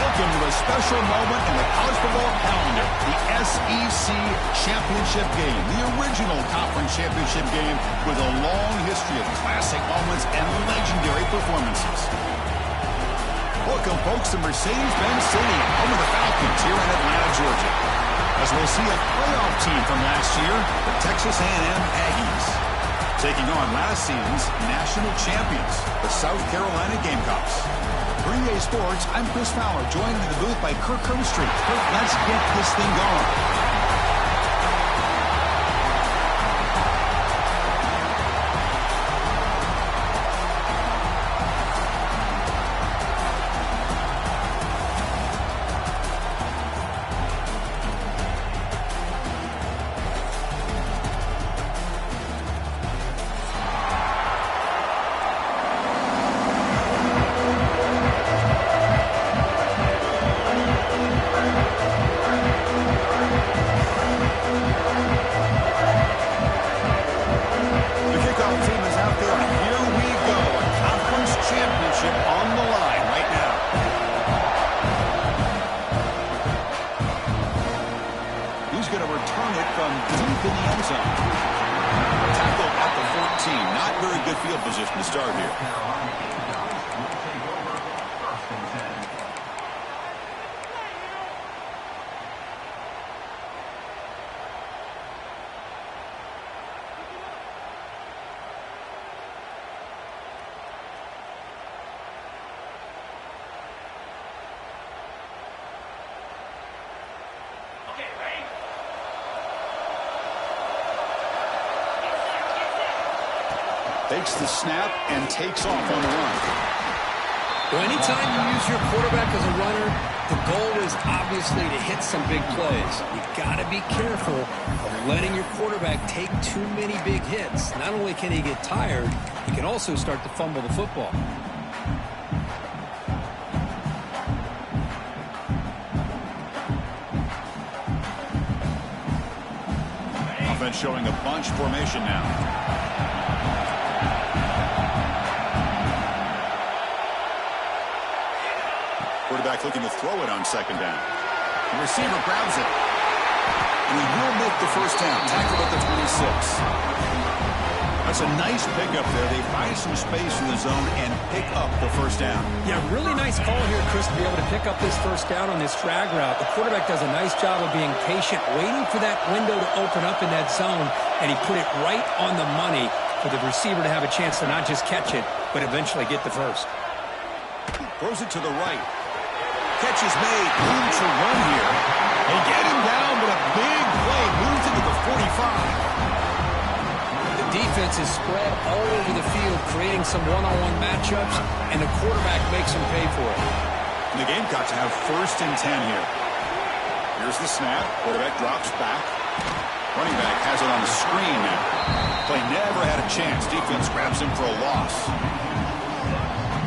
Welcome to a special moment in the college football calendar, the SEC Championship Game, the original conference championship game with a long history of classic moments and legendary performances. Welcome, folks, to Mercedes-Benz Stadium, home of the Falcons here in Atlanta, Georgia, as we'll see a playoff team from last year, the Texas A&M Aggies, taking on last season's national champions, the South Carolina Gamecocks. For EA Sports, I'm Chris Fowler, joined in the booth by Kirk Hermstreet. Kirk, let's get this thing going. Takes the snap and takes off on the run. Well, anytime you use your quarterback as a runner, the goal is obviously to hit some big plays. You've got to be careful of letting your quarterback take too many big hits. Not only can he get tired, he can also start to fumble the football. Offense showing a bunch formation now. Quarterback looking to throw it on second down. The receiver grabs it. And he will make the first down. Tackled at the 26. That's a nice pickup there. They find some space in the zone and pick up the first down. Yeah, really nice call here, Chris, to be able to pick up this first down on this drag route. The quarterback does a nice job of being patient, waiting for that window to open up in that zone, and he put it right on the money for the receiver to have a chance to not just catch it, but eventually get the first. Throws it to the right. Catch is made. Room to run here. They get him down, but a big play moves into the 45. The defense is spread all over the field, creating some one-on-one matchups, and the quarterback makes them pay for it. And the Gamecocks have 1st and 10 here. Here's the snap. Quarterback drops back. Running back has it on the screen now. Play never had a chance. Defense grabs him for a loss.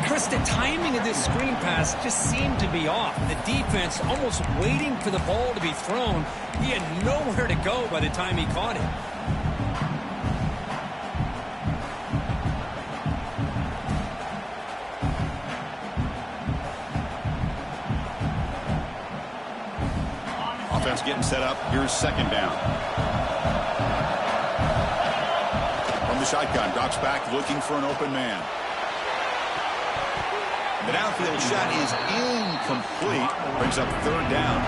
Chris, the timing of this screen pass just seemed to be off. The defense almost waiting for the ball to be thrown. He had nowhere to go by the time he caught it. Offense getting set up. Here's second down. From the shotgun, drops back looking for an open man. The downfield shot is incomplete. Brings up 3rd down.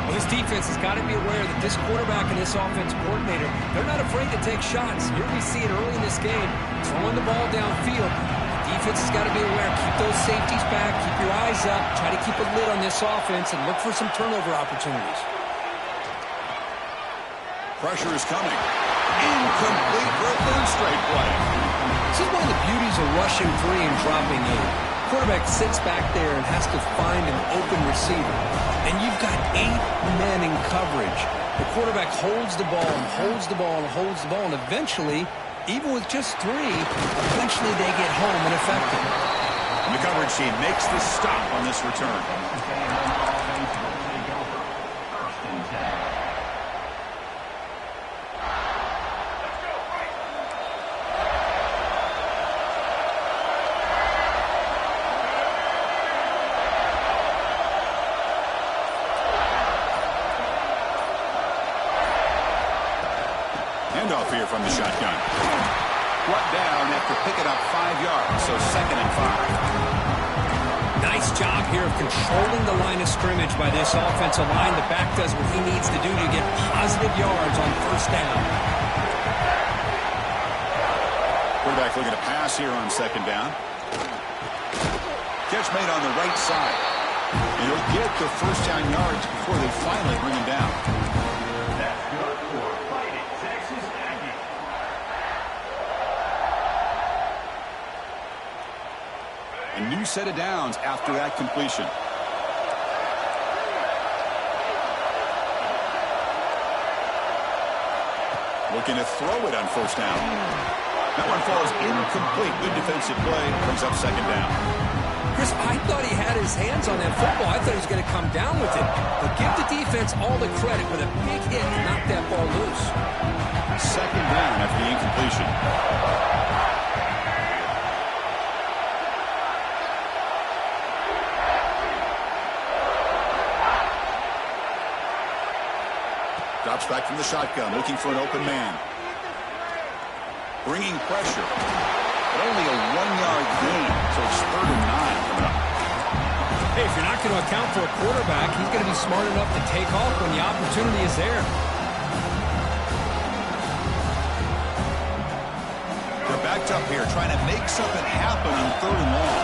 Well, this defense has got to be aware that this quarterback and this offense coordinator, they're not afraid to take shots. Here we see it early in this game, throwing the ball downfield. The defense has got to be aware. Keep those safeties back. Keep your eyes up. Try to keep a lid on this offense and look for some turnover opportunities. Pressure is coming. Incomplete for a 3rd straight play. This is one of the beauties of rushing 3 and dropping 8. Quarterback sits back there and has to find an open receiver. And you've got 8 men in coverage. The quarterback holds the ball and holds the ball and holds the ball. And eventually, even with just 3, eventually they get home and effective. And the coverage team makes the stop on this return. handoff here from the shotgun. Brought down after picking up 5 yards, so 2nd and 5. Nice job here of controlling the line of scrimmage by this offensive line. The back does what he needs to do to get positive yards on 1st down. Quarterback looking to pass here on 2nd down. Catch made on the right side. And he'll get the 1st down yards before they finally bring him down. That's good for Fighting Texas Aggies. A new set of downs after that completion. Looking to throw it on 1st down. That one falls incomplete. Good defensive play. Brings up 2nd down. Chris, I thought he had his hands on that football. I thought he was going to come down with it. But give the defense all the credit with a big hit to knock that ball loose. 2nd down after the incompletion. Drops back from the shotgun, looking for an open man. Bringing pressure. But only a 1-yard gain, so it's 3rd and 9 coming up. Hey, if you're not going to account for a quarterback, he's going to be smart enough to take off when the opportunity is there. They're backed up here, trying to make something happen on 3rd and long.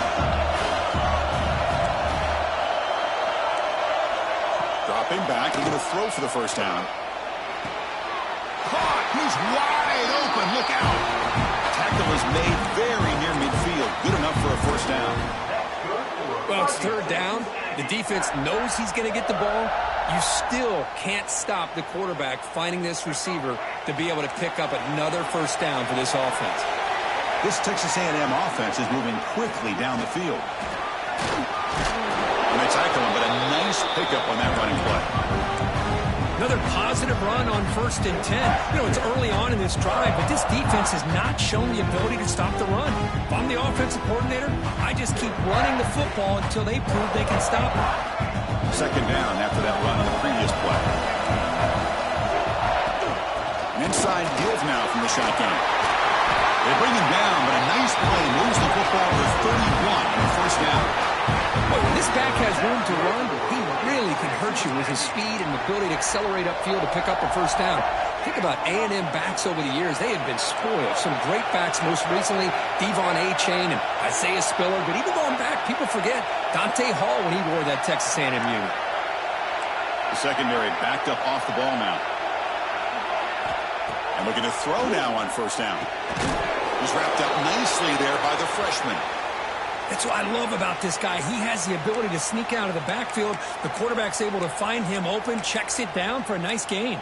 Dropping back, he's going to throw for the 1st down. Caught! He's wide open. Look out! Tackle is made very near midfield. Good enough for a 1st down. Well, it's 3rd down. The defense knows he's going to get the ball. You still can't stop the quarterback finding this receiver to be able to pick up another 1st down for this offense. This Texas A&M offense is moving quickly down the field. And they tackle him, but a nice pickup on that running play. Another positive run on 1st and 10. You know, it's early on in this drive, but this defense has not shown the ability to stop the run. If I'm the offensive coordinator, I just keep running the football until they prove they can stop it. 2nd down after that run on the previous play. An inside give now from the shotgun. They bring him down, but a nice play moves the football to 31 on 1st down. Boy, when this back has room to run, he really can hurt you with his speed and ability to accelerate upfield to pick up a 1st down. Think about A&M backs over the years. They have been spoiled. Some great backs, most recently Devon A-Chain and Isaiah Spiller. But even going back, people forget Dante Hall when he wore that Texas A&M unit. The secondary backed up off the ball now. And looking to throw now on 1st down. He's wrapped up nicely there by the freshman. That's what I love about this guy. He has the ability to sneak out of the backfield. The quarterback's able to find him open, checks it down for a nice gain.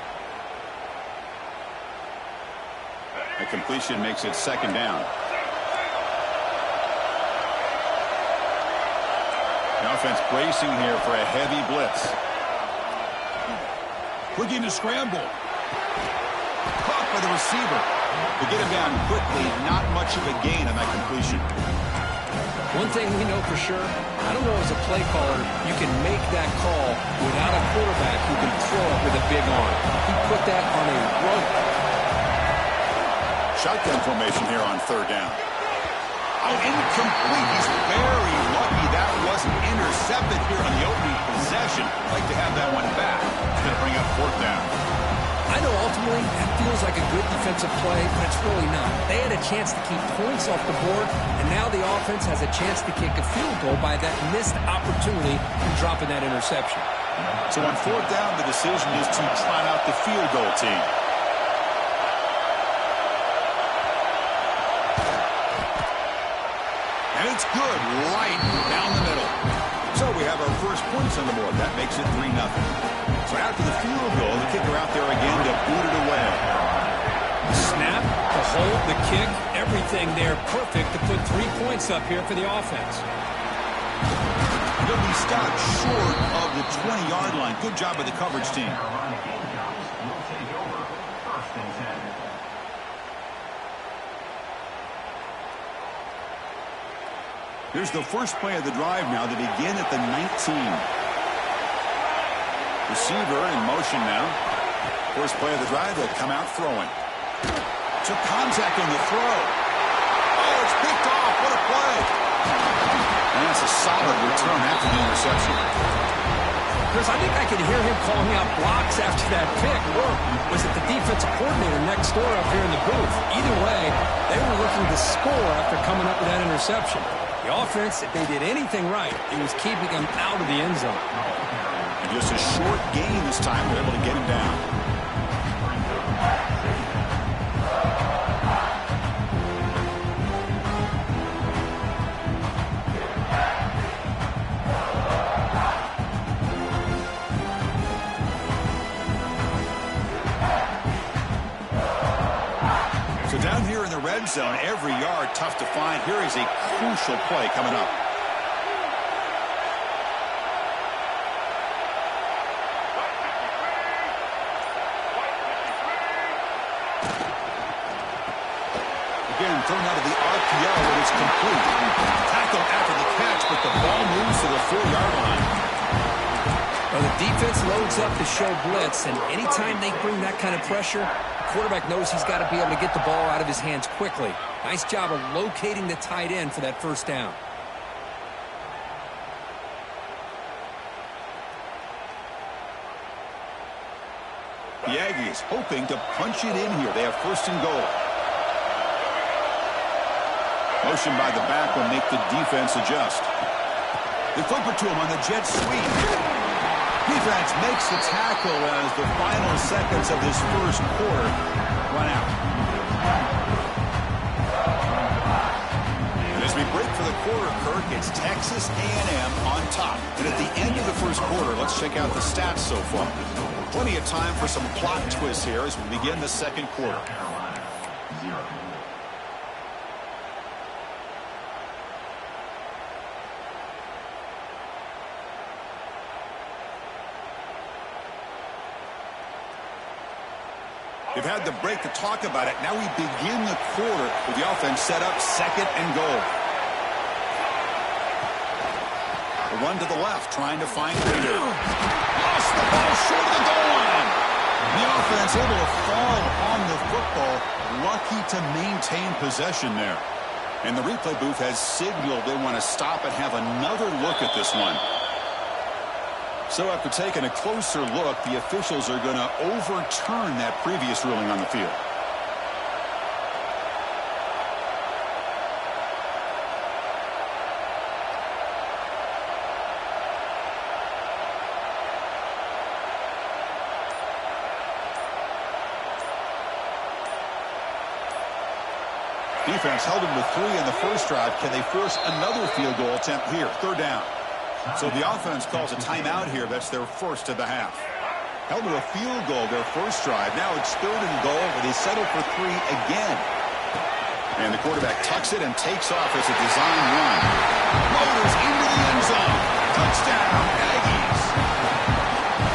A completion makes it 2nd down. The offense bracing here for a heavy blitz. Looking to scramble. Caught by the receiver. To get him down quickly, not much of a gain on that completion. One thing we know for sure, I don't know as a play caller, you can make that call without a quarterback who can throw it with a big arm. He put that on a run. Shotgun formation here on 3rd down. Oh, incomplete. He's very lucky that wasn't intercepted here on the opening possession. I'd like to have that one back. It's going to bring up 4th down. I know ultimately that feels like a good defensive play, but it's really not. They had a chance to keep points off the board, and now the offense has a chance to kick a field goal by that missed opportunity from dropping that interception. So on 4th down, the decision is to trot out the field goal team. And it's good right down the middle. So we have our first points on the board. That makes it 3-0. So after the field goal, the kicker out there again to boot it away. Snap, the hold, the kick, everything there perfect to put 3 points up here for the offense. He'll be stopped short of the 20-yard line. Good job by the coverage team. Here's the first play of the drive now to begin at the 19. Receiver in motion now. First play of the drive, they'll come out throwing. Took contact on the throw. Oh, it's picked off. What a play. And that's a solid return after the interception. Chris, I think I could hear him calling out blocks after that pick. Or was it the defensive coordinator next door up here in the booth? Either way, they were looking to score after coming up with that interception. The offense, if they did anything right, it was keeping them out of the end zone. And just a short gain this time. They're able to get him down. So down here in the red zone, every yard tough to find. Here is a crucial play coming up. Again, thrown out of the RPO, and it's complete. Tackle after the catch, but the ball moves to the 4-yard line. Well, the defense loads up to show blitz, and anytime they bring that kind of pressure, the quarterback knows he's got to be able to get the ball out of his hands quickly. Nice job of locating the tight end for that first down. The Aggies hoping to punch it in here. They have first and goal. Motion by the back will make the defense adjust. They flip it to him on the jet sweep. Defense makes the tackle as the final seconds of this first quarter run out. And as we break for the quarter, Kirk, it's Texas A&M on top. And at the end of the first quarter, let's check out the stats so far. Plenty of time for some plot twists here as we begin the second quarter. We've had the break to talk about it. Now we begin the quarter with the offense set up second and goal. A run to the left, trying to find Reader. Lost the ball short of the goal line. The offense able to fall on the football. Lucky to maintain possession there. And the replay booth has signaled they want to stop and have another look at this one. So after taking a closer look, the officials are going to overturn that previous ruling on the field. Defense held him with 3 in the first drive. Can they force another field goal attempt here? Third down. So the offense calls a timeout here. That's their first of the half. Held to a field goal their first drive. Now it's third and goal, but they settle for 3 again. And the quarterback tucks it and takes off as a design run. Motors into the end zone. Touchdown, Aggies.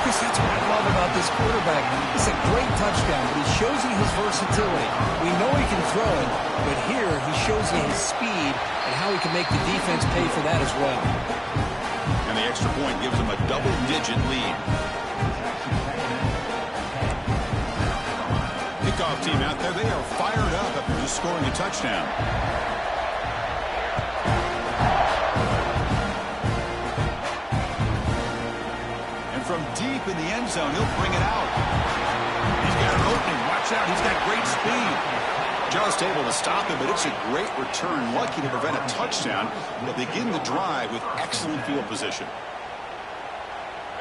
Chris, that's what I love about this quarterback. It's a great touchdown, but he shows you his versatility. We know he can throw it, but here he shows you his speed and how he can make the defense pay for that as well. And the extra point gives them a double-digit lead. Kickoff team out there, they are fired up after just scoring a touchdown. And from deep in the end zone, he'll bring it out. He's got an opening. Watch out, he's got great speed. Just able to stop him, but it's a great return. Lucky to prevent a touchdown. They'll begin the drive with excellent field position.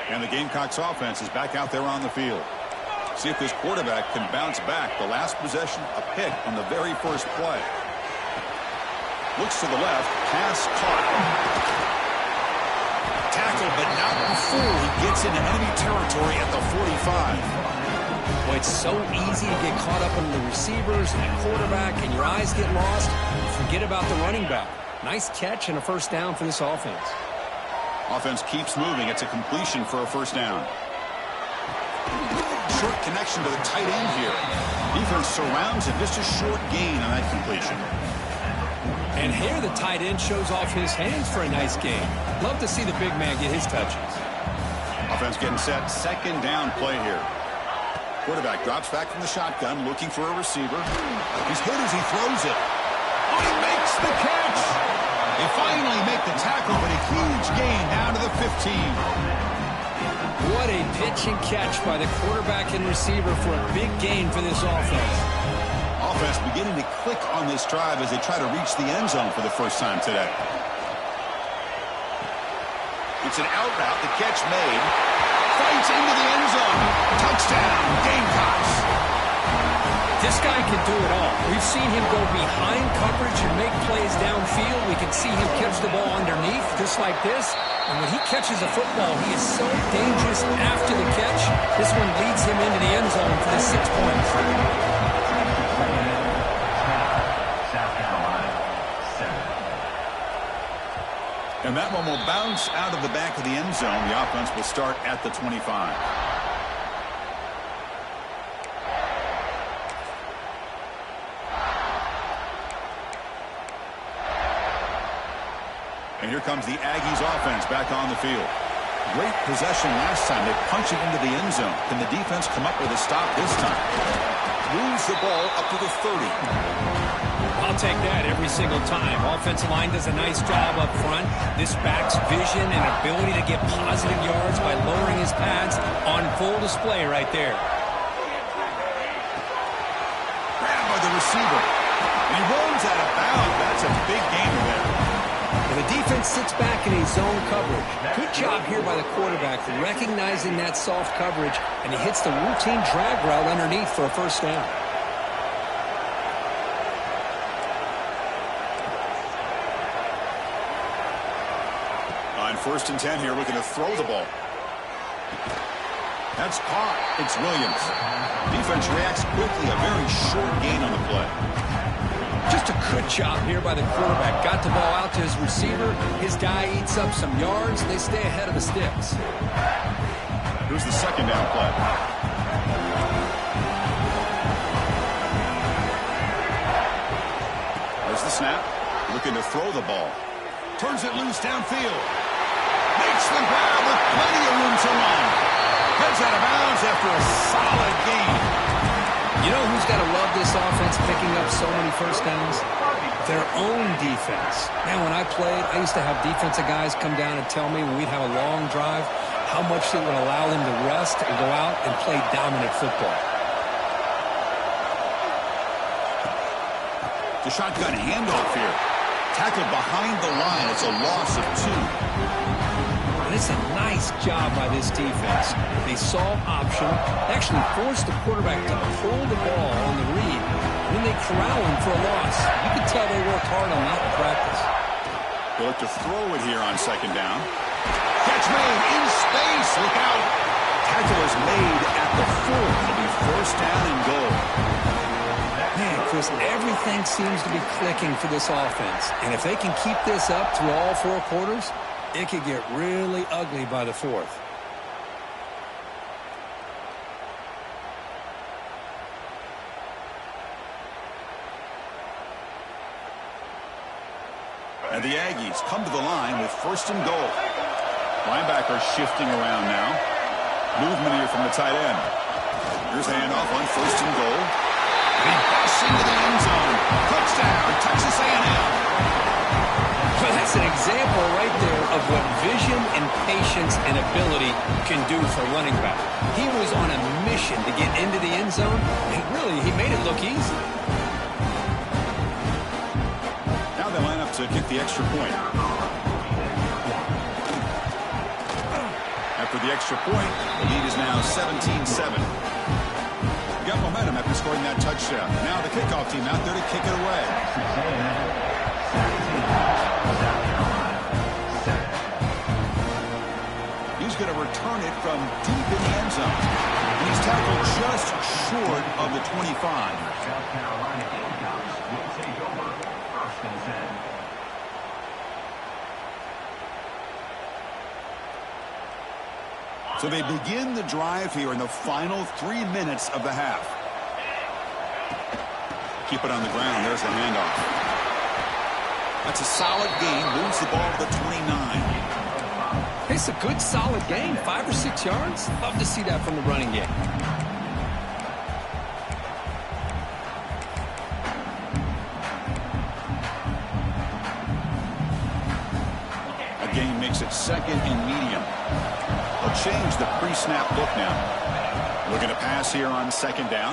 And the Gamecocks offense is back out there on the field. See if this quarterback can bounce back. The last possession, a pick on the very first play. Looks to the left, pass caught. Tackle, but not before he gets into enemy territory at the 45. Boy, it's so easy to get caught up in the receivers and the quarterback, and your eyes get lost. Forget about the running back. Nice catch and a first down for this offense. Offense keeps moving. It's a completion for a first down. Short connection to the tight end here. Defense surrounds him. Just a short gain on that completion. And here the tight end shows off his hands for a nice gain. Love to see the big man get his touches. Offense getting set. Second down play here. Quarterback drops back from the shotgun, looking for a receiver. He's hit as he throws it. Oh, he makes the catch! They finally make the tackle, but a huge gain down to the 15. What a pitch and catch by the quarterback and receiver for a big gain for this offense. Offense beginning to click on this drive as they try to reach the end zone for the first time today. It's an out route, the catch made. Fights into the end zone. Touchdown, Gamecocks. This guy can do it all. We've seen him go behind coverage and make plays downfield. We can see him catch the ball underneath, just like this. And when he catches a football, he is so dangerous after the catch. This one leads him into the end zone for the 6 points. And that one will bounce out of the back of the end zone. The offense will start at the 25. And here comes the Aggies offense back on the field. Great possession last time. They punch it into the end zone. Can the defense come up with a stop this time? Moves the ball up to the 30. I'll take that every single time. Offensive line does a nice job up front. This back's vision and ability to get positive yards by lowering his pads on full display right there. Grabbed by the receiver. And he rolls out of bounds. That's a big gain there. And the defense sits back in a zone coverage. Good job here by the quarterback recognizing that soft coverage, and he hits the routine drag route underneath for a first down. On 1st and 10 here, looking to throw the ball. That's caught. It's Williams. Defense reacts quickly. A very short gain on the play. Just a good job here by the quarterback. Got the ball out to his receiver. His guy eats up some yards. They stay ahead of the sticks. Here's the second down play. There's the snap. Looking to throw the ball. Turns it loose downfield. Makes the grab with plenty of room to run. Heads out of bounds after a solid gain. You know who's got to love this offense picking up so many first downs? Their own defense. Man, when I played, I used to have defensive guys come down and tell me when we'd have a long drive how much it would allow them to rest and go out and play dominant football. The shotgun handoff here. Tackled behind the line. It's a loss of 2. And it's a nice job by this defense. They saw option, actually forced the quarterback to pull the ball on the read, and then they corral him for a loss. You can tell they worked hard on that in practice. They look to throw it here on 2nd down. Catch made in space. Look out. Tackle is made at the 4. It'll be 1st down and goal. Man, Chris, everything seems to be clicking for this offense. And if they can keep this up through all 4 quarters, it could get really ugly by the 4th. And the Aggies come to the line with 1st and goal. Linebacker shifting around now. Movement here from the tight end. Here's a handoff on 1st and goal. And he busts into the end zone. Touchdown, Texas A&M. Well, that's an example right there of what vision and patience and ability can do for a running back. He was on a mission to get into the end zone, and really, he made it look easy. Now they line up to kick the extra point. After the extra point, the lead is now 17-7. Got momentum after scoring that touchdown. Now the kickoff team out there to kick it away. He's going to return it from deep in the end zone. And he's tackled just short of the 25. South Carolina Gamecocks will take over 1st and 10. So they begin the drive here in the final 3 minutes of the half. Keep it on the ground. There's the handoff. That's a solid gain. Moves the ball to the 29. It's a good, solid gain. 5 or 6 yards. Love to see that from the running game. second and medium. They'll change the pre-snap look now. Looking to pass here on second down.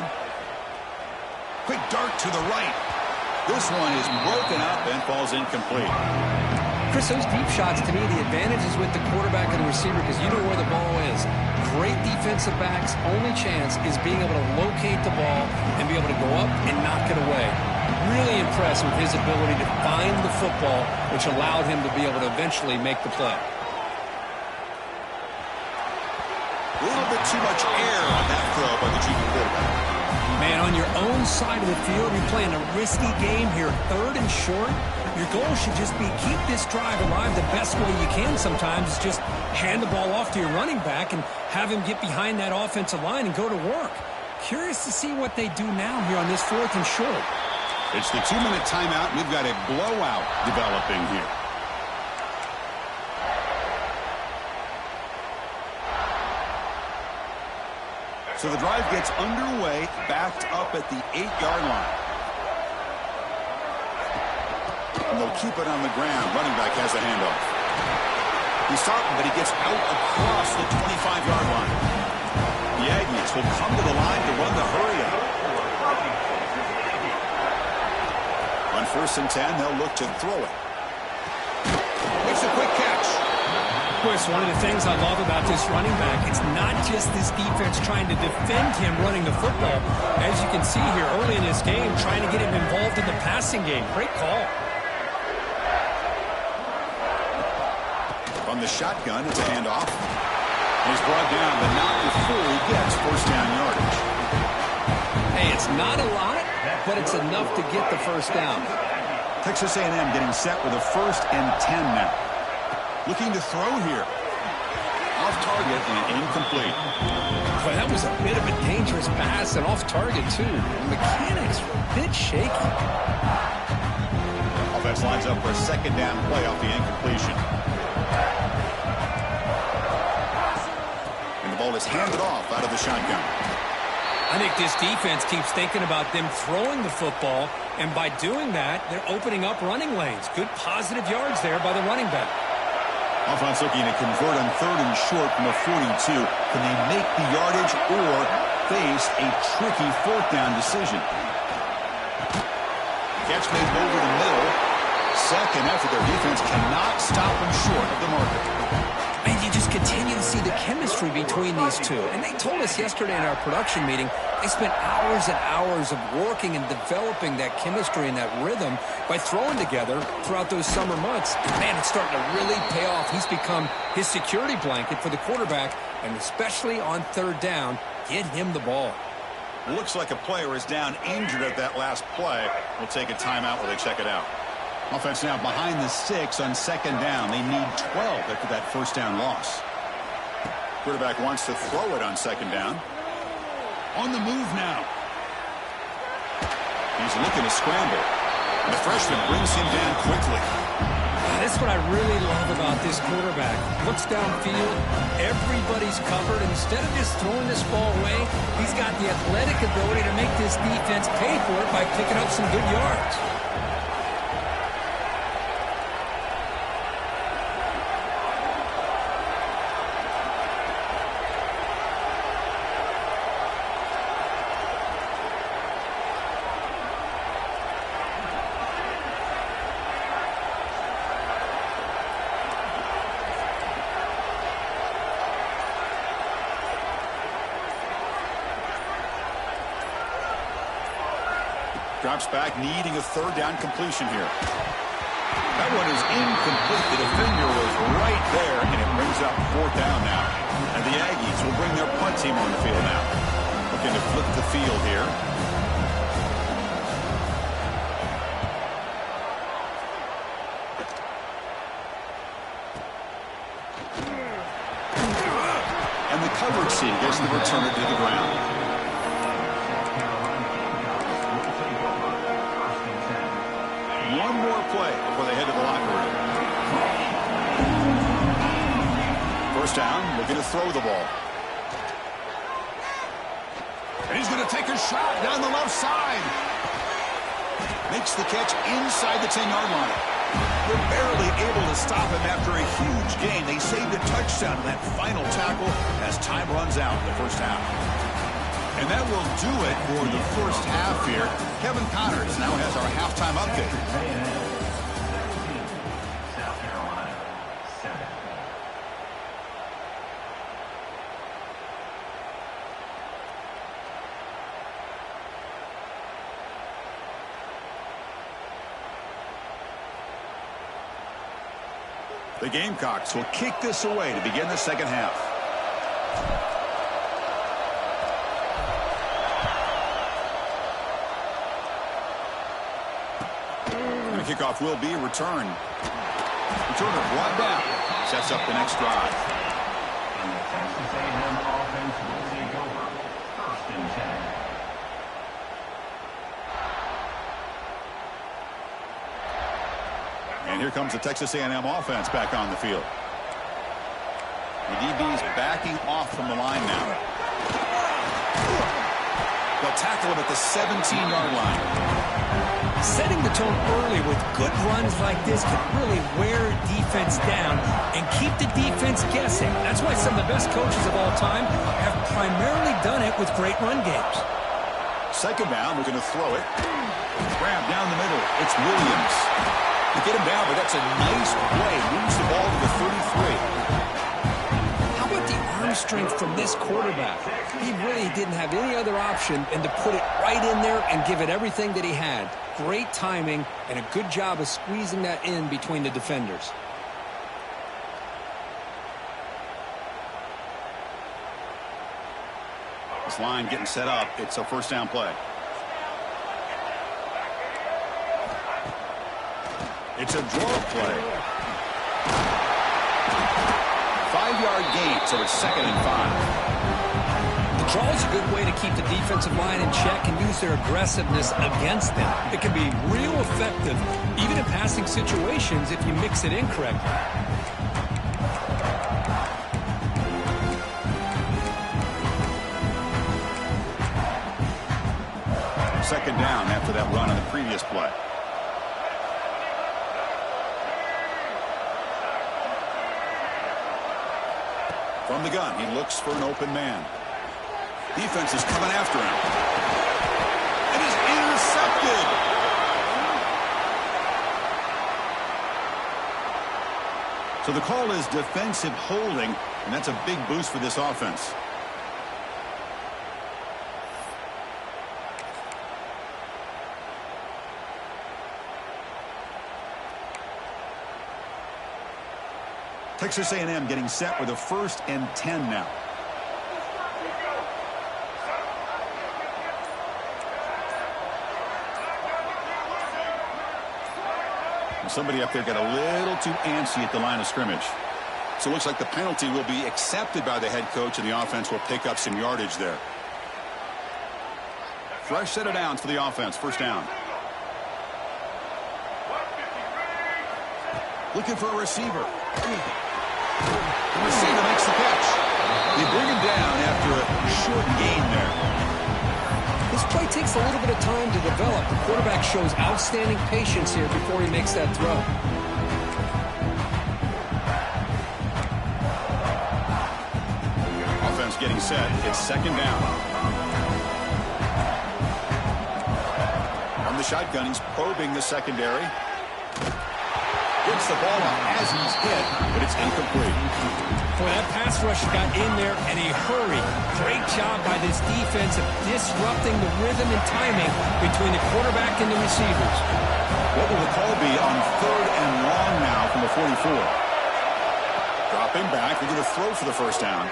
Quick dart to the right. This one is broken up and falls incomplete. Chris, those deep shots, to me, the advantage is with the quarterback and the receiver because you know where the ball is. Great defensive backs' only chance is being able to locate the ball and be able to go up and knock it away. Really impressed with his ability to find the football, which allowed him to be able to eventually make the play. A little bit too much air on that throw by the junior quarterback. Man, on your own side of the field, you're playing a risky game here, third and short. Your goal should just be keep this drive alive the best way you can sometimes. Is just hand the ball off to your running back and have him get behind that offensive line and go to work. Curious to see what they do now here on this fourth and short. It's the 2-minute timeout. We've got a blowout developing here. So the drive gets underway, backed up at the 8-yard line. And they'll keep it on the ground. Running back has the handoff. He's stopped, but he gets out across the 25-yard line. The Aggies will come to the line to run the hurry-up. On 1st and 10, they'll look to throw it. It's a quick catch. Of course, one of the things I love about this running back, it's not just this defense trying to defend him running the football. As you can see here early in this game, trying to get him involved in the passing game. Great call. From the shotgun, it's a handoff. And he's brought down, but not before he gets first down yardage. Hey, it's not a lot, but it's enough to get the first down. Texas A&M getting set with a 1st and 10 now. Looking to throw here. Off target and incomplete. Well, that was a bit of a dangerous pass and off target, too. The mechanics were a bit shaky. Offense lines up for a 2nd down play off the incompletion. And the ball is handed off out of the shotgun. I think this defense keeps thinking about them throwing the football, and by doing that, they're opening up running lanes. Good positive yards there by the running back. Offense looking to convert on 3rd and short from a 42. Can they make the yardage or face a tricky 4th down decision? Catch made over the middle. Second effort. Their defense cannot stop them short of the marker. And you just continue to see the chemistry between these two. And they told us yesterday in our production meeting, they spent hours and hours of working and developing that chemistry and that rhythm by throwing together throughout those summer months. And man, it's starting to really pay off. He's become his security blanket for the quarterback, and especially on 3rd down, get him the ball. Looks like a player is down injured at that last play. We'll take a timeout while they check it out. Offense now behind the 6 on 2nd down. They need 12 after that 1st down loss. Quarterback wants to throw it on 2nd down. On the move now. He's looking to scramble. The freshman brings him down quickly. That's what I really love about this quarterback. Looks downfield, everybody's covered. Instead of just throwing this ball away, he's got the athletic ability to make this defense pay for it by picking up some good yards. Drops back, needing a 3rd down completion here. That one is incomplete. The defender was right there, and it brings up 4th down now. And the Aggies will bring their punt team on the field now. Looking to flip the field here. And the coverage team gets the returner to the ground. One more play before they head to the locker room. 1st down, looking to throw the ball. And he's going to take a shot down the left side. Makes the catch inside the 10-yard line. They're barely able to stop him after a huge gain. They saved a touchdown in that final tackle as time runs out in the first half. And that will do it for the first half here. Kevin Connors now has our halftime update. South Carolina, 7. The Gamecocks will kick this away to begin the second half. And the kickoff will be returned. Returner brought down. Sets up the next drive. And the Texas A&M offense will take over. 1st and 10. And here comes the Texas A&M offense back on the field. The DB's backing off from the line now. They'll tackle him at the 17-yard line. Setting the tone early with good runs like this can really wear defense down and keep the defense guessing. That's why some of the best coaches of all time have primarily done it with great run games. Second down, we're going to throw it. Grab down the middle. It's Williams. To get him down, but that's a nice play. Moves the ball to the 33. How about the arm strength from this quarterback? He really didn't have any other option than to put it right in there and give it everything that he had. Great timing and a good job of squeezing that in between the defenders. This line getting set up. It's a first down play. It's a draw play. 5-yard gain, so it's 2nd and 5. The draw is a good way to keep the defensive line in check and use their aggressiveness against them. It can be real effective, even in passing situations, if you mix it in correctly. Second down after that run on the previous play. From the gun, he looks for an open man. Defense is coming after him. It is intercepted. So the call is defensive holding, and that's a big boost for this offense. Texas A&M getting set with a 1st and 10 now. And somebody up there got a little too antsy at the line of scrimmage. So it looks like the penalty will be accepted by the head coach, and the offense will pick up some yardage there. Fresh set of downs for the offense. First down. Looking for a receiver. The receiver makes the catch. They bring him down after a short gain there. This play takes a little bit of time to develop. The quarterback shows outstanding patience here before he makes that throw. Offense getting set. It's 2nd down. From the shotgun, he's probing the secondary. Gets the ball off as he's hit, but it's incomplete. Boy, that pass rush got in there in a hurry. Great job by this defense of disrupting the rhythm and timing between the quarterback and the receivers. What will the call be on 3rd and long now from the 44? Dropping back, they're going to throw for the first down.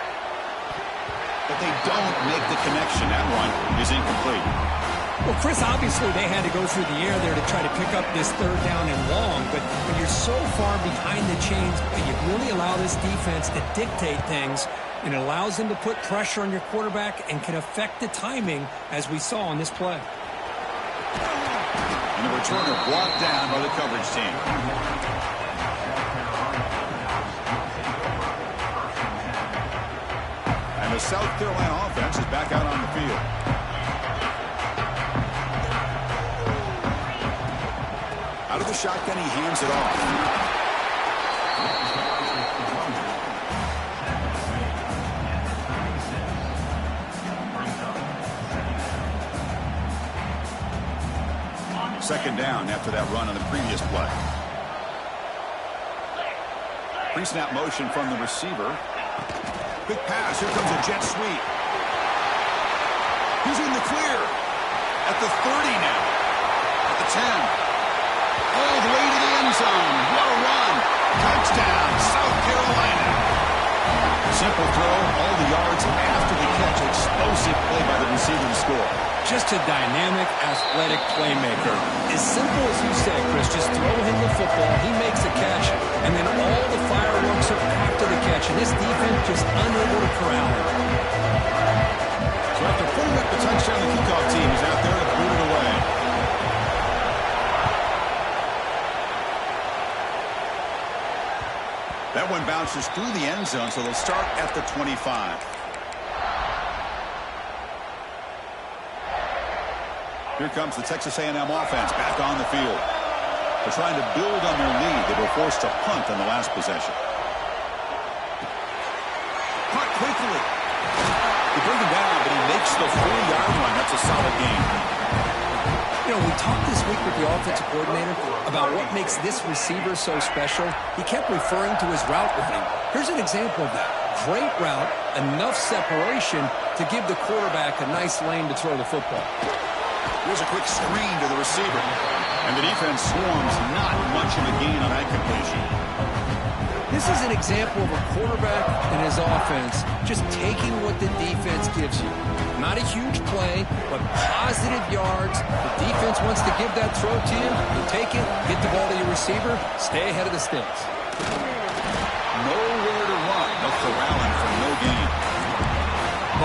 But they don't make the connection. That one is incomplete. Well, Chris, obviously they had to go through the air there to try to pick up this 3rd down and long, but when you're so far behind the chains, you really allow this defense to dictate things, and it allows them to put pressure on your quarterback and can affect the timing, as we saw on this play. And the returner brought down by the coverage team. And the South Carolina offense is back out on the field. Out of the shotgun, he hands it off. Second down after that run on the previous play. Pre-snap motion from the receiver. Quick pass. Here comes a jet sweep. He's in the clear. At the 30 now. At the 10. All the way to the end zone. What a run. Touchdown, South Carolina. Simple throw. All the yards after the catch. Explosive play by the receiver to score. Just a dynamic, athletic playmaker. As simple as you said, Chris, just throw him the football, he makes a catch, and then all the fireworks are after the catch, and this defense just unable to corral him. So after putting up the touchdown, the kickoff team is out there to boot it away. That one bounces through the end zone, so they'll start at the 25. Here comes the Texas A&M offense back on the field. They're trying to build on their lead. They were forced to punt on the last possession. Punt quickly. They bring him down, but he makes the 40-yard line. That's a solid game. You know, we talked this week with the offensive coordinator about what makes this receiver so special. He kept referring to his route running. Here's an example of that. Great route, enough separation to give the quarterback a nice lane to throw the football. Here's a quick screen to the receiver. And the defense swarms, not much of a gain on that completion. This is an example of a quarterback and his offense just taking what the defense gives you. Not a huge play, but positive yards. The defense wants to give that throw to you. You take it, get the ball to your receiver, stay ahead of the sticks. Nowhere to run, but corralling for no gain.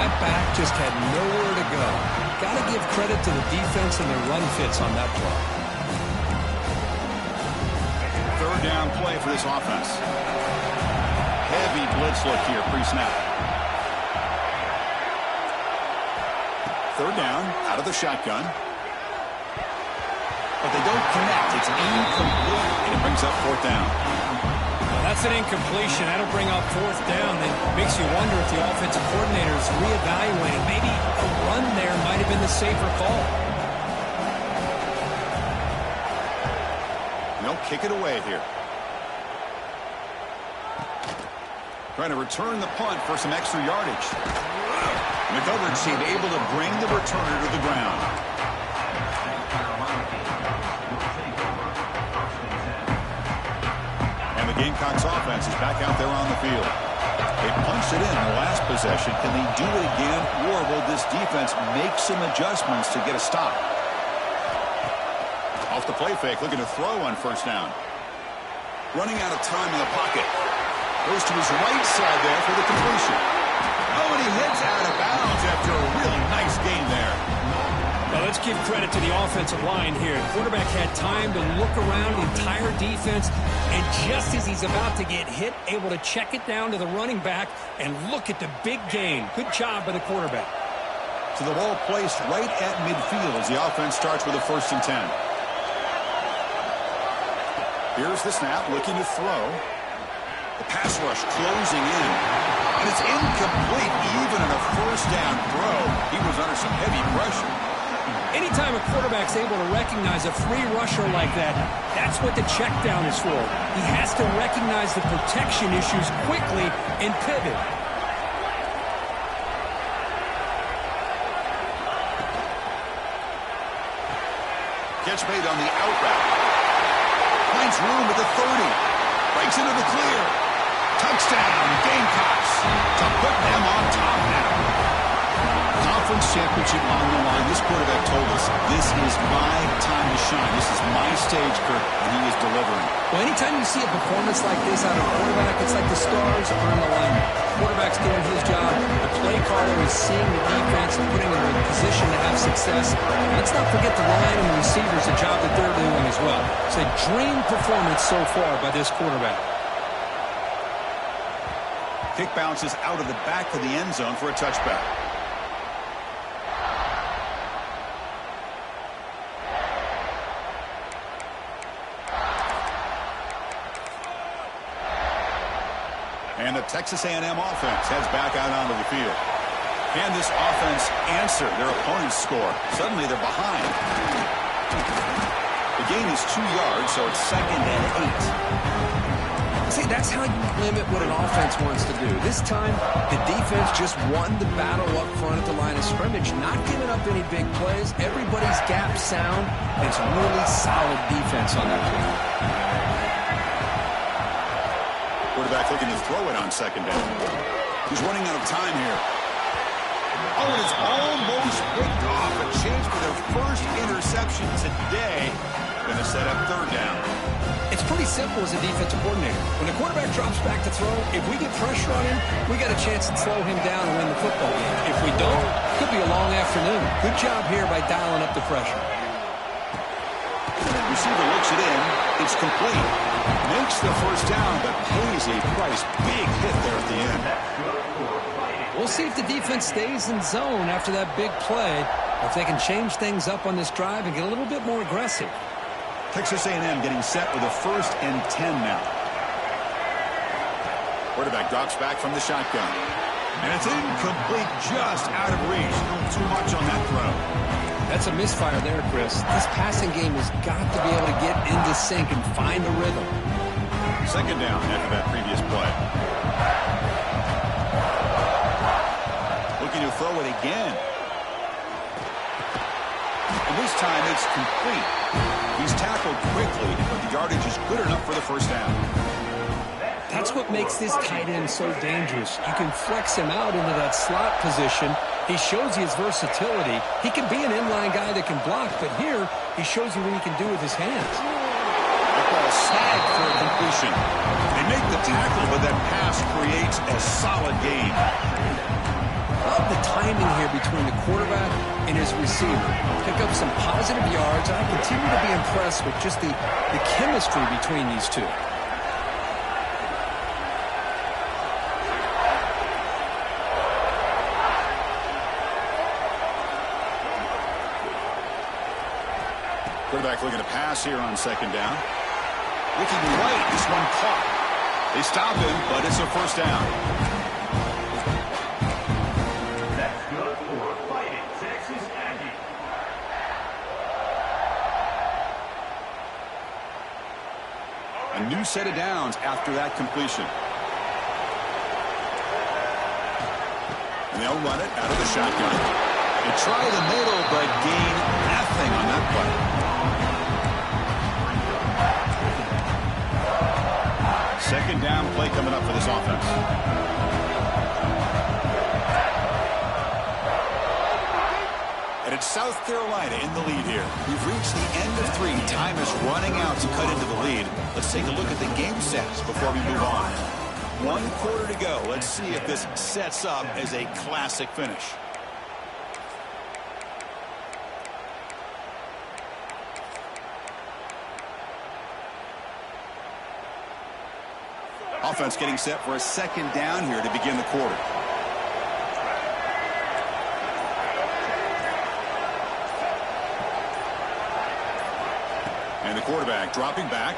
That back just had nowhere to go. Got to give credit to the defense and their run fits on that play. Third down play for this offense. Heavy blitz look here, pre-snap. Third down, out of the shotgun. But they don't connect. It's incomplete, and it brings up fourth down. That's an incompletion. That'll bring up fourth down. It makes you wonder if the offensive coordinator is reevaluating. Maybe a run there might have been the safer call. They'll kick it away here. Trying to return the punt for some extra yardage. And the coverage team able to bring the returner to the ground. Gamecocks offense is back out there on the field. They punched it in the last possession. Can they do it again, or will this defense make some adjustments to get a stop? Off the play fake, looking to throw on first down. Running out of time in the pocket. Goes to his right side there for the completion. Oh, and he hits out of bounds after a really nice game there. Now let's give credit to the offensive line here. The quarterback had time to look around the entire defense, and just as he's about to get hit, able to check it down to the running back, and look at the big gain. Good job by the quarterback. So the ball placed right at midfield as the offense starts with a 1st and 10. Here's the snap, looking to throw. The pass rush closing in. And it's incomplete, even in a 1st down throw. He was under some heavy pressure. Anytime a quarterback's able to recognize a free rusher like that, that's what the check down is for. He has to recognize the protection issues quickly and pivot. Catch made on the out route. Finds room at the 30. Breaks into the clear. Touchdown, Gamecocks, to put them on top now. Conference championship on the line. This quarterback told us, this is my time to shine. This is my stage, Kirk, and he is delivering. Well, anytime you see a performance like this out of a quarterback, it's like the stars are in alignment. The quarterback's doing his job. The play caller is seeing the defense and putting them in a position to have success. Let's not forget the line and the receivers, the job that they're doing as well. It's a dream performance so far by this quarterback. Kick bounces out of the back of the end zone for a touchback. And the Texas A&M offense heads back out onto the field. Can this offense answer their opponent's score? Suddenly they're behind. The gain is 2 yards, so it's 2nd and 8. See, that's how you limit what an offense wants to do. This time, the defense just won the battle up front at the line of scrimmage, not giving up any big plays. Everybody's gap sound. It's really solid defense on that team. Quarterback looking to throw it on 2nd down. He's running out of time here. Oh, and it's almost picked off. A chance for their first interception today. Going to set up 3rd down. It's pretty simple as a defensive coordinator. When the quarterback drops back to throw, if we get pressure on him, we got a chance to slow him down and win the football game. If we don't, it could be a long afternoon. Good job here by dialing up the pressure. Receiver looks it in. It's complete. Makes the 1st down, but pays a price. Big hit there at the end. We'll see if the defense stays in zone after that big play, or if they can change things up on this drive and get a little bit more aggressive. Texas A&M getting set with a 1st and 10 now. Quarterback drops back from the shotgun. And it's incomplete, just out of reach. Not too much on that throw. That's a misfire there, Chris. This passing game has got to be able to get into sync and find a rhythm. 2nd down after that previous play. Looking to throw it again. And this time it's complete. He's tackled quickly, but the yardage is good enough for the 1st down. That's what makes this tight end so dangerous. You can flex him out into that slot position. He shows you his versatility. He can be an inline guy that can block, but here he shows you what he can do with his hands. That ball snagged for a completion. They make the tackle, but that pass creates a solid gain. Love the timing here between the quarterback and his receiver. Pick up some positive yards, and I continue to be impressed with just the chemistry between these two. Quarterback looking to pass here on 2nd down. Looking right, this one caught. They stop him, but it's a 1st down. That's good for Fighting Texas Aggie. A new set of downs after that completion. And they'll run it out of the shotgun. They try the middle, but gain nothing on that play. 2nd down play coming up for this offense. And it's South Carolina in the lead here. We've reached the end of 3. Time is running out to cut into the lead. Let's take a look at the game stats before we move on. 1 quarter to go. Let's see if this sets up as a classic finish. Offense getting set for a 2nd down here to begin the quarter. And the quarterback dropping back.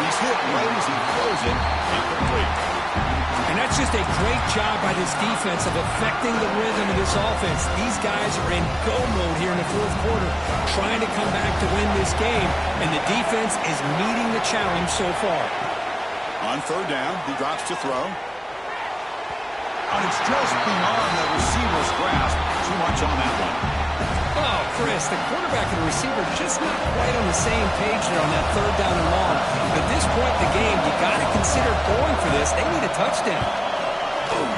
He's hit right as he throws it. Incomplete. And that's just a great job by this defense of affecting the rhythm of this offense. These guys are in go mode here in the 4th quarter, trying to come back to win this game, and the defense is meeting the challenge so far. On 3rd down, he drops to throw. And it's just beyond the receiver's grasp. Too much on that one. Oh, Chris, the quarterback and the receiver just not quite on the same page there on that 3rd down and long. But at this point in the game, you got to consider going for this. They need a touchdown. Boom.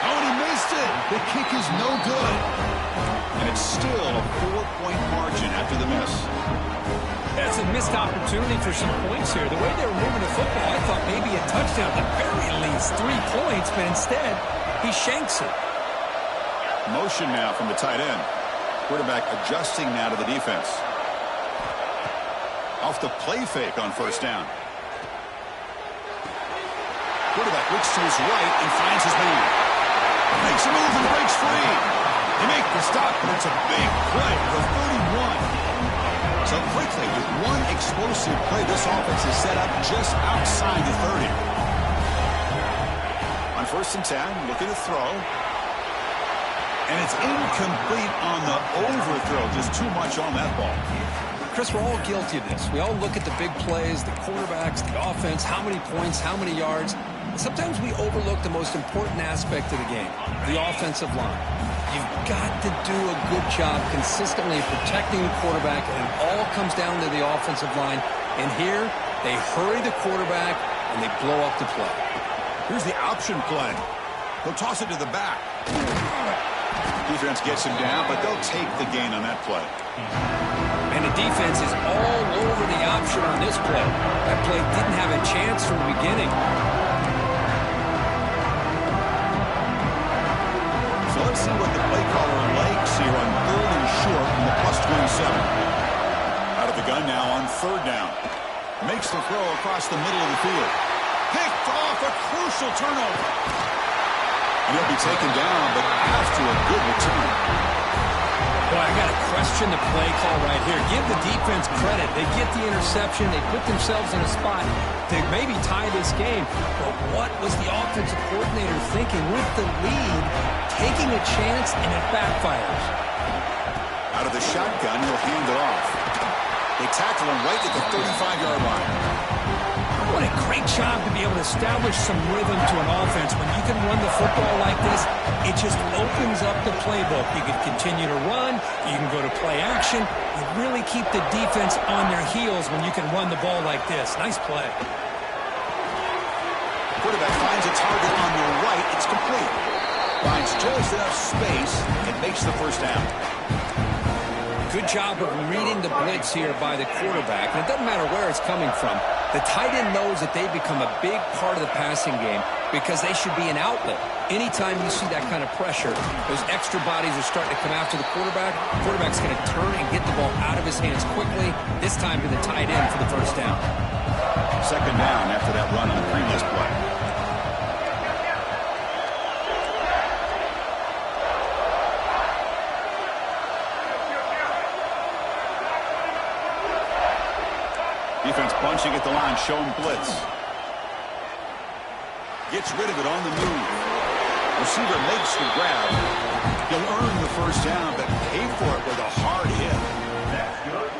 Oh, and he missed it. The kick is no good. And it's still a 4-point margin after the miss. That's a missed opportunity for some points here. The way they were moving the football, I thought maybe a touchdown, at the very least 3 points, but instead, he shanks it. Motion now from the tight end. Quarterback adjusting now to the defense. Off the play fake on 1st down. Quarterback looks to his right and finds his man. Makes a move and breaks free. They make the stop, but it's a big play for 31. So quickly, with one explosive play, this offense is set up just outside the 30. On 1st and 10, looking to throw. And it's incomplete on the overthrow. Just too much on that ball. Chris, we're all guilty of this. We all look at the big plays, the quarterbacks, the offense, how many points, how many yards. And sometimes we overlook the most important aspect of the game, the offensive line. You've got to do a good job consistently protecting the quarterback, and it all comes down to the offensive line. And here, they hurry the quarterback, and they blow up the play. Here's the option play. They'll toss it to the back. Defense gets him down, but they'll take the gain on that play. And the defense is all over the option on this play. That play didn't have a chance from the beginning. So let's see what the play caller likes here on 3rd and short from the +27. Out of the gun now on 3rd down. Makes the throw across the middle of the field. Picked off, a crucial turnover. And he'll be taken down, but after a good return. Boy, I got to question the play call right here. Give the defense credit. They get the interception. They put themselves in a spot to maybe tie this game. But what was the offensive coordinator thinking with the lead, taking a chance, and it backfires? Out of the shotgun, he'll hand it off. They tackle him right at the 35-yard line. What a great job to be able to establish some rhythm to an offense. When you can run the football like this, it just opens up the playbook. You can continue to run. You can go to play action. You really keep the defense on their heels when you can run the ball like this. Nice play. Quarterback finds a target on the right. It's complete. Finds just enough space and makes the first down. Good job of reading the blitz here by the quarterback. And it doesn't matter where it's coming from. The tight end knows that they become a big part of the passing game because they should be an outlet. Anytime you see that kind of pressure, those extra bodies are starting to come after the quarterback. The quarterback's going to turn and get the ball out of his hands quickly, this time to the tight end for the first down. 2nd down after that run on the previous play. Defense bunching at the line, showing blitz. Gets rid of it on the move. Receiver makes the grab. He'll earn the first down, but pay for it with a hard hit.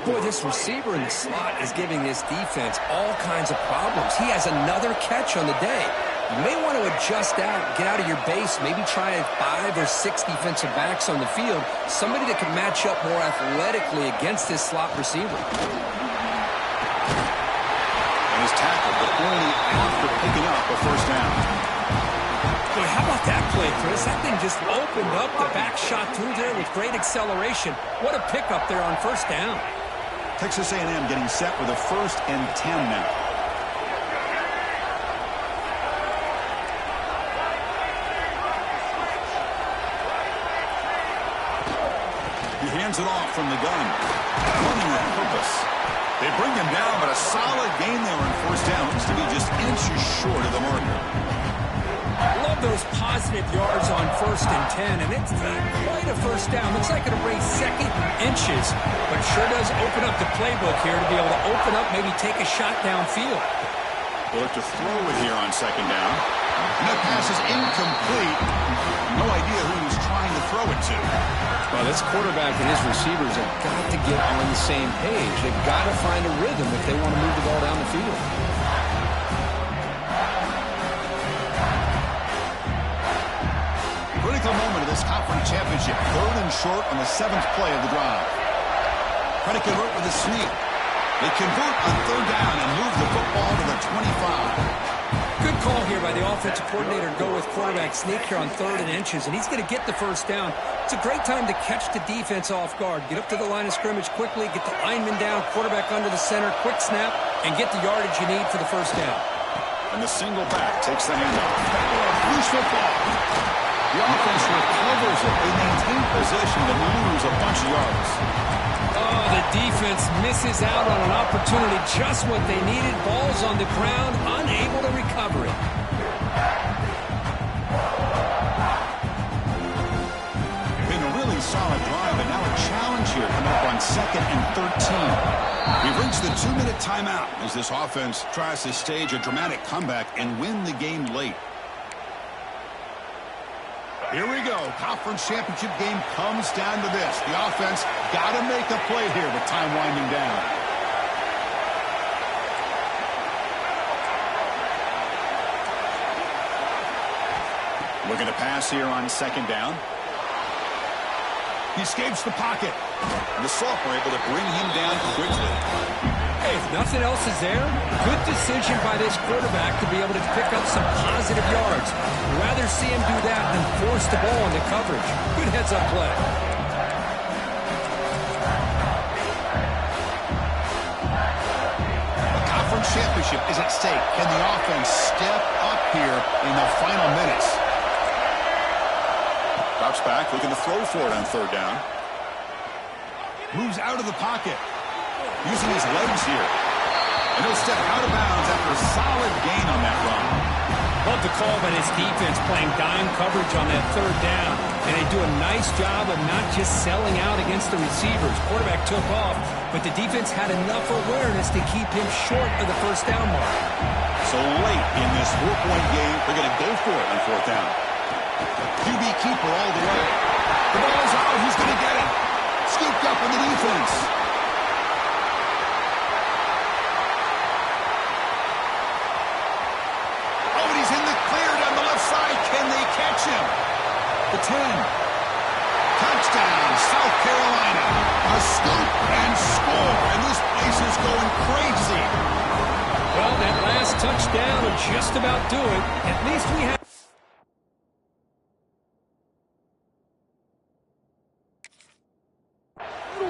Boy, this receiver in the slot is giving this defense all kinds of problems. He has another catch on the day. You may want to adjust out, get out of your base, maybe try 5 or 6 defensive backs on the field, somebody that can match up more athletically against this slot receiver. His tackle, but only after picking up a first down. Boy, how about that play, Chris? That thing just opened up the back shot through there with great acceleration. What a pickup there on first down. Texas A&M getting set with a 1st and 10 now. He hands it off from the gun. Running with purpose. They bring him down, but a solid gain there on 1st down. Looks to be just inches short of the marker. Love those positive yards on 1st and 10, and it's quite a first down. Looks like it'll bring 2nd inches, but sure does open up the playbook here to be able to open up, maybe take a shot downfield. They'll have to throw it here on 2nd down. And that pass is incomplete. No idea who he's trying to throw it to. Well, this quarterback and his receivers have got to get on the same page. They've got to find a rhythm if they want to move the ball down the field. Critical moment of this conference championship. 3rd and short on the 7th play of the drive. Try to convert with a sneak. They convert on 3rd down and move the football to the 25. Good call here by the offensive coordinator to go with quarterback sneak here on 3rd and inches, and he's going to get the first down. It's a great time to catch the defense off guard. Get up to the line of scrimmage quickly, get the lineman down, quarterback under the center, quick snap, and get the yardage you need for the first down. And the single back takes the handoff. Loose football. The offense recovers it. They maintain possession but lose a bunch of yards. Oh, the defense misses out on an opportunity, just what they needed. Ball's on the ground, unable to recover it. Been a really solid drive, but now a challenge change here, coming up on 2nd and 13. We've reached the 2-minute timeout as this offense tries to stage a dramatic comeback and win the game late. Here we go. Conference championship game comes down to this. The offense got to make a play here with time winding down. Looking to pass here on 2nd down. He escapes the pocket. The Salk were able to bring him down quickly. Hey, if nothing else is there, good decision by this quarterback to be able to pick up some positive yards. I'd rather see him do that than force the ball into coverage. Good heads-up play. The conference championship is at stake. Can the offense step up here in the final minutes? Drops back, looking to throw for it on 3rd down. Moves out of the pocket. Using his legs here. And he'll step out of bounds after a solid gain on that run. Love the call by this defense playing dime coverage on that 3rd down. And they do a nice job of not just selling out against the receivers. Quarterback took off, but the defense had enough awareness to keep him short of the 1st down mark. So late in this 4-point game, they're going to go for it on 4th down. QB keeper all the way. The ball is out. Who's going to get it? Scooped up in the defense. Oh, and he's in the clear down the left side. Can they catch him? The 10. Touchdown, South Carolina. A scoop and score. And this place is going crazy. Well, that last touchdown will just about do it. At least we have...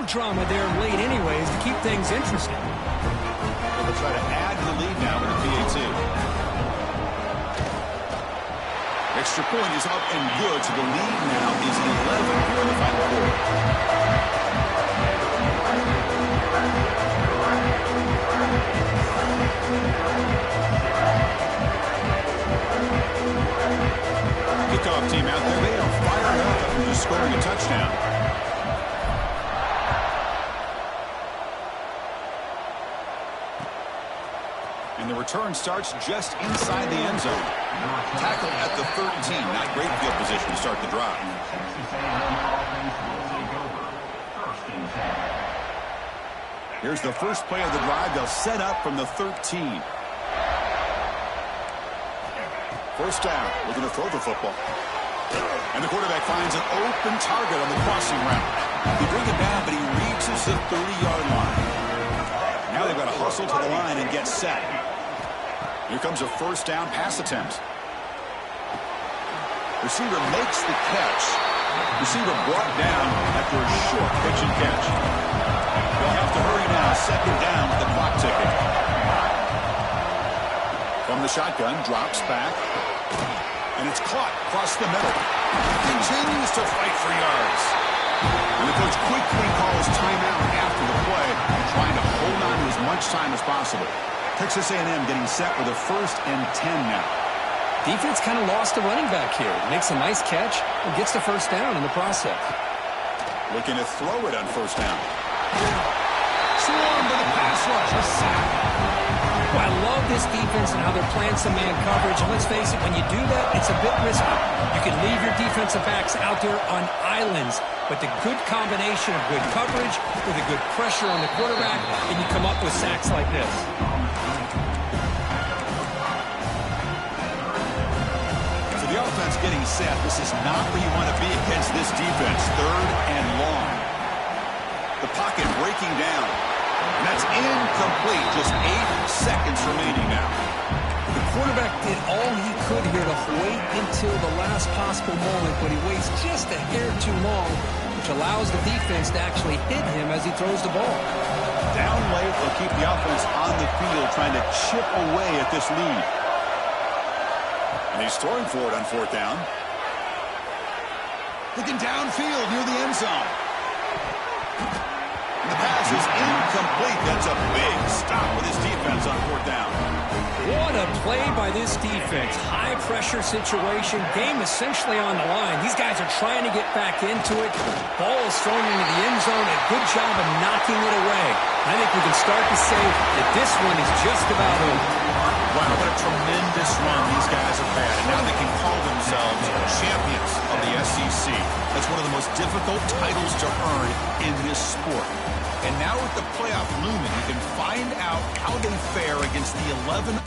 drama there late anyways to keep things interesting. They'll try to add to the lead now with a PAT. Extra point is up and good, so the lead now is 11 here in the final quarter. Kickoff team out there. They are fired up after just scoring a touchdown. And the return starts just inside the end zone. Tackled at the 13. Not great field position to start the drive. Here's the first play of the drive. They'll set up from the 13. 1st down. Looking to throw the football. And the quarterback finds an open target on the crossing route. They bring it down, but he reaches the 30-yard line. Now they've got to hustle to the line and get set. Here comes a 1st down pass attempt. Receiver makes the catch. Receiver brought down after a short pitch and catch. They'll have to hurry now. 2nd down with the clock ticking. From the shotgun, drops back. And it's caught across the middle. Continues to fight for yards. And the coach quickly calls timeout after the play, trying to hold on to as much time as possible. Texas A&M getting set with a 1st and 10 now. Defense kind of lost the running back here. Makes a nice catch and gets the 1st down in the process. Looking to throw it on 1st down. Swarmed to the pass rush. A sack. Well, I love this defense and how they're playing some man coverage. And let's face it, when you do that, it's a bit risky. You can leave your defensive backs out there on islands, but the good combination of good coverage with a good pressure on the quarterback, and you come up with sacks like this. So the offense getting set. This is not where you want to be against this defense. 3rd and long. The pocket breaking down. And that's incomplete. Just 8 seconds remaining now. The quarterback did all he could here to wait until the last possible moment, but he waits just a hair too long, which allows the defense to actually hit him as he throws the ball. Down late, they'll keep the offense on the field, trying to chip away at this lead. And he's throwing for it on 4th down. Looking downfield near the end zone. And the pass is incomplete. That's a big stop with his defense on 4th down. What a play by this defense. High-pressure situation. Game essentially on the line. These guys are trying to get back into it. Ball is thrown into the end zone. A good job of knocking it away. I think we can start to say that this one is just about over. Wow, what a tremendous run these guys have had. And now they can call themselves champions of the SEC. That's one of the most difficult titles to earn in this sport. And now with the playoff looming, you can find out how they fare against the 11